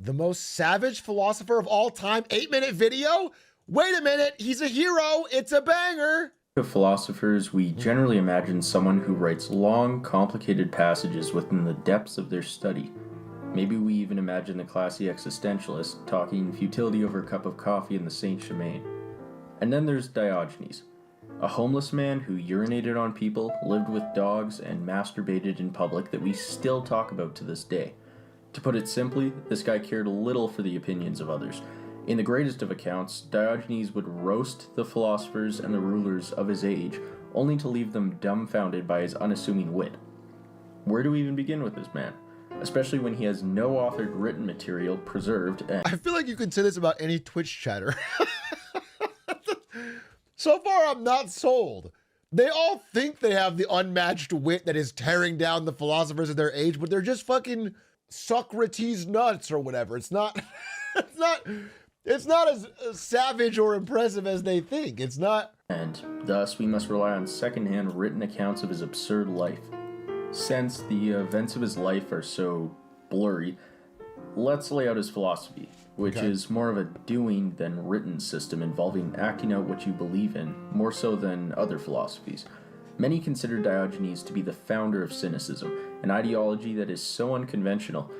The most savage philosopher of all time, 8-minute video? Wait a minute, he's a hero, it's a banger! Of philosophers, we generally imagine someone who writes long, complicated passages within the depths of their study. Maybe we even imagine the classy existentialist talking futility over a cup of coffee in the Saint-Germain. And then there's Diogenes, a homeless man who urinated on people, lived with dogs, and masturbated in public that we still talk about to this day. To put it simply, this guy cared little for the opinions of others. In the greatest of accounts, Diogenes would roast the philosophers and the rulers of his age, only to leave them dumbfounded by his unassuming wit. Where do we even begin with this man? Especially when he has no authored written material preserved and... I feel like you can say this about any Twitch chatter. So far, I'm not sold. They all think they have the unmatched wit that is tearing down the philosophers of their age, but they're just fucking Socrates nuts or whatever. It's not, it's not as savage or impressive as they think. It's not. And thus, we must rely on secondhand written accounts of his absurd life. Since the events of his life are so blurry, let's lay out his philosophy, which is more of a doing than written system involving acting out what you believe in, more so than other philosophies. Many consider Diogenes to be the founder of cynicism, an ideology that is so unconventional.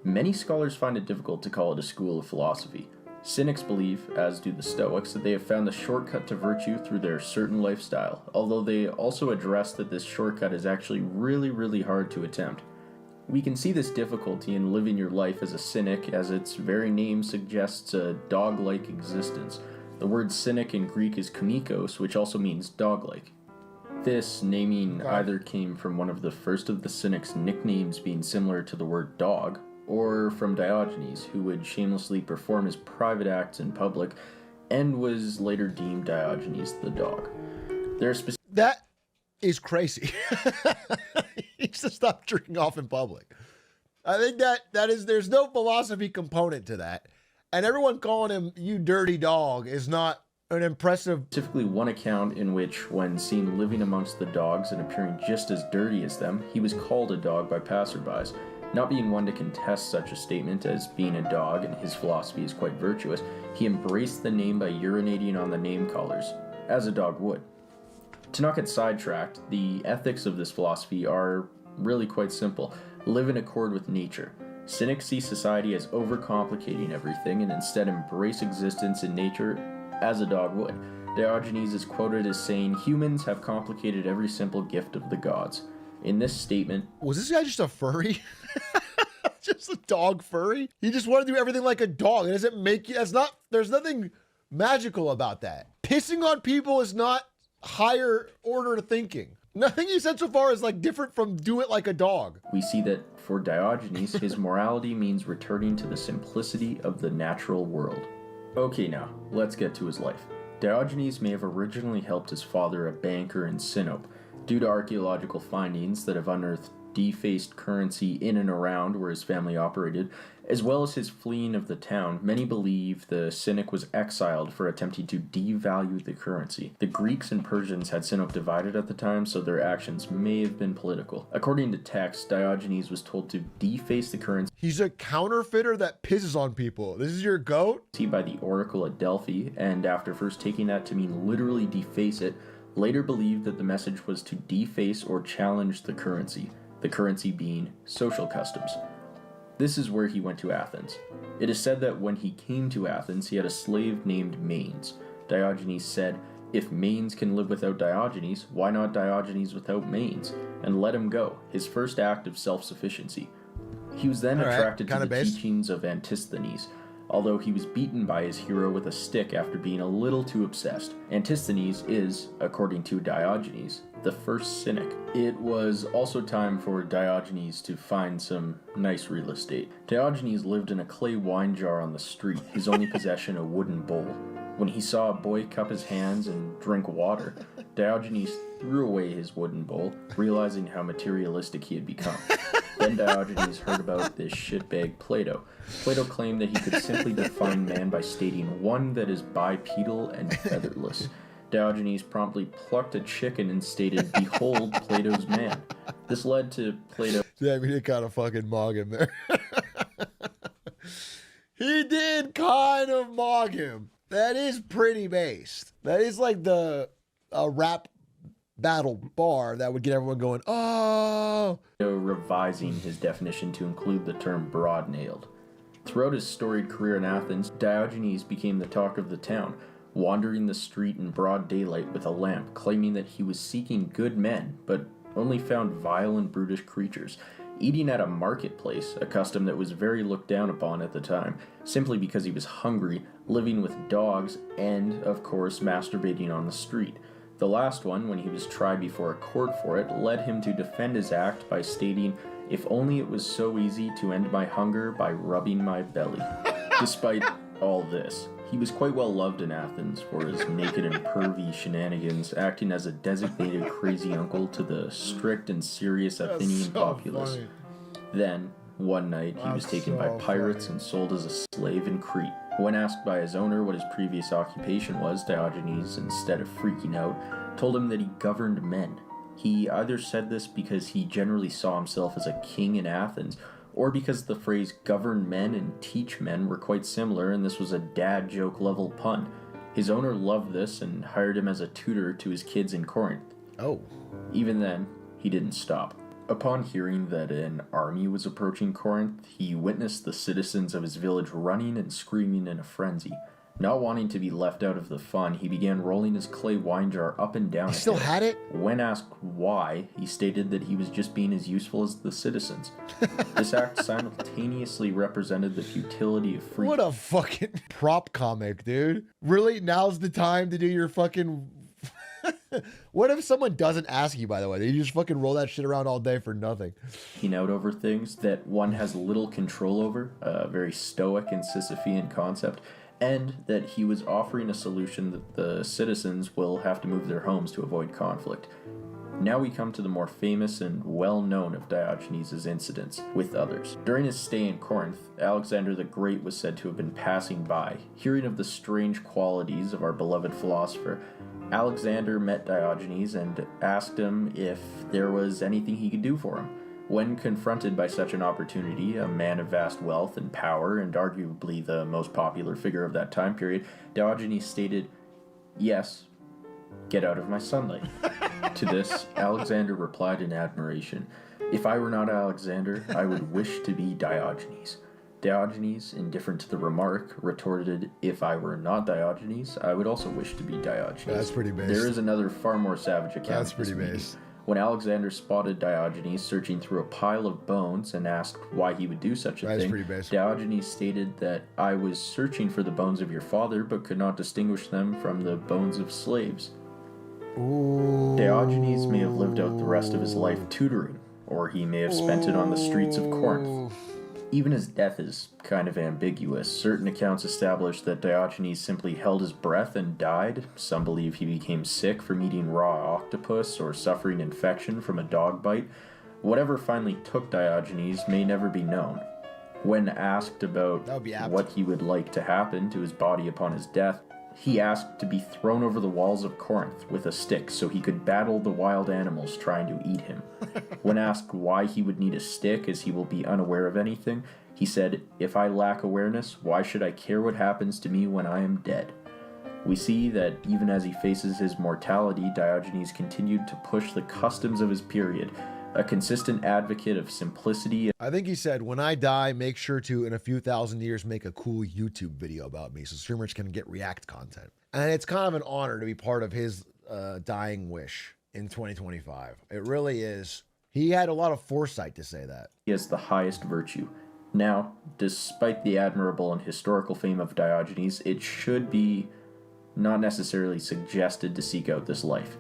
Many scholars find it difficult to call it a school of philosophy. Cynics believe, as do the Stoics, that they have found the shortcut to virtue through their certain lifestyle, although they also address that this shortcut is actually really hard to attempt. We can see this difficulty in living your life as a cynic, as its very name suggests a dog-like existence. The word cynic in Greek is komikos, which also means dog-like. This naming either came from one of the first of the cynics' nicknames being similar to the word dog, or from Diogenes, who would shamelessly perform his private acts in public, and was later deemed Diogenes the dog. That is crazy. He needs to stop jerking off in public. I think there's no philosophy component to that. And everyone calling him, you dirty dog, is not an impressive... Specifically one account in which, when seen living amongst the dogs and appearing just as dirty as them, he was called a dog by passerbys. Not being one to contest such a statement as being a dog and his philosophy is quite virtuous, he embraced the name by urinating on the name callers, as a dog would. To not get sidetracked, the ethics of this philosophy are really quite simple. Live in accord with nature. Cynics see society as overcomplicating everything and instead embrace existence in nature as a dog would. Diogenes is quoted as saying, "Humans have complicated every simple gift of the gods." In this statement... Was this guy just a furry? Just a dog furry? He just wanted to do everything like a dog. It doesn't make you... There's nothing magical about that. Pissing on people is not higher order thinking. Nothing you said so far is like different from do it like a dog. We see that for Diogenes, his morality means returning to the simplicity of the natural world. Okay, now, let's get to his life. Diogenes may have originally helped his father, a banker in Sinope. Due to archaeological findings that have unearthed defaced currency in and around where his family operated, as well as his fleeing of the town, many believe the cynic was exiled for attempting to devalue the currency. The Greeks and Persians had Sinope divided at the time, so their actions may have been political. According to text, Diogenes was told to deface the currency. He's a counterfeiter that pisses on people. This is your goat? By the oracle at Delphi, and after first taking that to mean literally deface it, later believed that the message was to deface or challenge the currency being social customs. This is where he went to Athens. It is said that when he came to Athens, he had a slave named Manes. Diogenes said, "If Manes can live without Diogenes, why not Diogenes without Manes?" and let him go, his first act of self-sufficiency. He was then attracted to the teachings of Antisthenes, although he was beaten by his hero with a stick after being a little too obsessed. Antisthenes is, according to Diogenes, the first cynic. It was also time for Diogenes to find some nice real estate. Diogenes lived in a clay wine jar on the street, his only possession a wooden bowl. When he saw a boy cup his hands and drink water, Diogenes threw away his wooden bowl, realizing how materialistic he had become. Then Diogenes heard about this shitbag Plato. Plato claimed that he could simply define man by stating one that is bipedal and featherless. Diogenes promptly plucked a chicken and stated, "Behold Plato's man." This led to Plato... Yeah, I mean, it kind of fucking mog him there. He did kind of mock him. That is pretty based. That is like the rap battle bar that would get everyone going, oh. Revising his definition to include the term broad-nailed. Throughout his storied career in Athens, Diogenes became the talk of the town, wandering the street in broad daylight with a lamp, claiming that he was seeking good men, but only found vile and brutish creatures, eating at a marketplace, a custom that was very looked down upon at the time, simply because he was hungry, living with dogs, and, of course, masturbating on the street. The last one, when he was tried before a court for it, led him to defend his act by stating, "If only it was so easy to end my hunger by rubbing my belly." Despite all this, he was quite well loved in Athens for his naked and pervy shenanigans, acting as a designated crazy uncle to the strict and serious Athenian populace. Funny. Then, one night, he was taken by pirates and sold as a slave in Crete. When asked by his owner what his previous occupation was, Diogenes, instead of freaking out, told him that he governed men. He either said this because he generally saw himself as a king in Athens, or because the phrase govern men and teach men were quite similar and this was a dad joke level pun. His owner loved this and hired him as a tutor to his kids in Corinth. Oh. Even then, he didn't stop. Upon hearing that an army was approaching Corinth, he witnessed the citizens of his village running and screaming in a frenzy. Not wanting to be left out of the fun, he began rolling his clay wine jar up and down. He still had it? When asked why, he stated that he was just being as useful as the citizens. This act simultaneously represented the futility of freedom. What a fucking prop comic, dude. Really? Now's the time to do your fucking... What if someone doesn't ask you, by the way? You just fucking roll that shit around all day for nothing. Out over things that one has little control over, a very stoic and Sisyphean concept, and that he was offering a solution that the citizens will have to move their homes to avoid conflict. Now we come to the more famous and well-known of Diogenes' incidents with others. During his stay in Corinth, Alexander the Great was said to have been passing by. Hearing of the strange qualities of our beloved philosopher, Alexander met Diogenes and asked him if there was anything he could do for him. When confronted by such an opportunity, a man of vast wealth and power, and arguably the most popular figure of that time period, Diogenes stated, "Yes, get out of my sunlight." To this, Alexander replied in admiration, "If I were not Alexander, I would wish to be Diogenes." Diogenes, indifferent to the remark, retorted, "If I were not Diogenes, I would also wish to be Diogenes." That's pretty based. There is another far more savage account. That's of this pretty meeting. based. When Alexander spotted Diogenes searching through a pile of bones and asked why he would do such a thing, Diogenes stated that "I was searching for the bones of your father, but could not distinguish them from the bones of slaves." Ooh. Diogenes may have lived out the rest of his life tutoring, or he may have spent it on the streets of Corinth. Even his death is kind of ambiguous. Certain accounts establish that Diogenes simply held his breath and died. Some believe he became sick from eating raw octopus or suffering infection from a dog bite. Whatever finally took Diogenes may never be known. When asked about what he would like to happen to his body upon his death, he asked to be thrown over the walls of Corinth with a stick so he could battle the wild animals trying to eat him. When asked why he would need a stick as he will be unaware of anything, he said, "If I lack awareness, why should I care what happens to me when I am dead?" We see that even as he faces his mortality, Diogenes continued to push the customs of his period, a consistent advocate of simplicity. I think he said, "When I die, make sure to, in a few thousand years, make a cool YouTube video about me so streamers can get react content." And it's kind of an honor to be part of his dying wish in 2025. It really is. He had a lot of foresight to say that. He has the highest virtue. Now, despite the admirable and historical fame of Diogenes, it should be not necessarily suggested to seek out this life.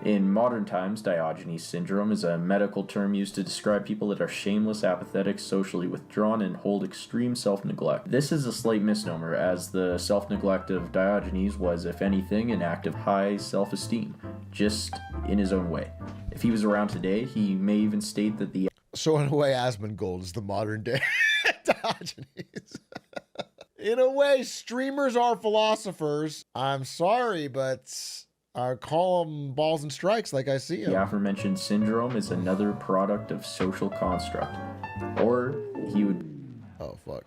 In modern times, Diogenes syndrome is a medical term used to describe people that are shameless, apathetic, socially withdrawn, and hold extreme self-neglect. This is a slight misnomer, as the self-neglect of Diogenes was, if anything, an act of high self-esteem, just in his own way. If he was around today, he may even state that the... So in a way, Asmongold is the modern day Diogenes. In a way, streamers are philosophers. I'm sorry, but... I call them balls and strikes like I see them. The aforementioned syndrome is another product of social construct. Or he would... Oh, fuck.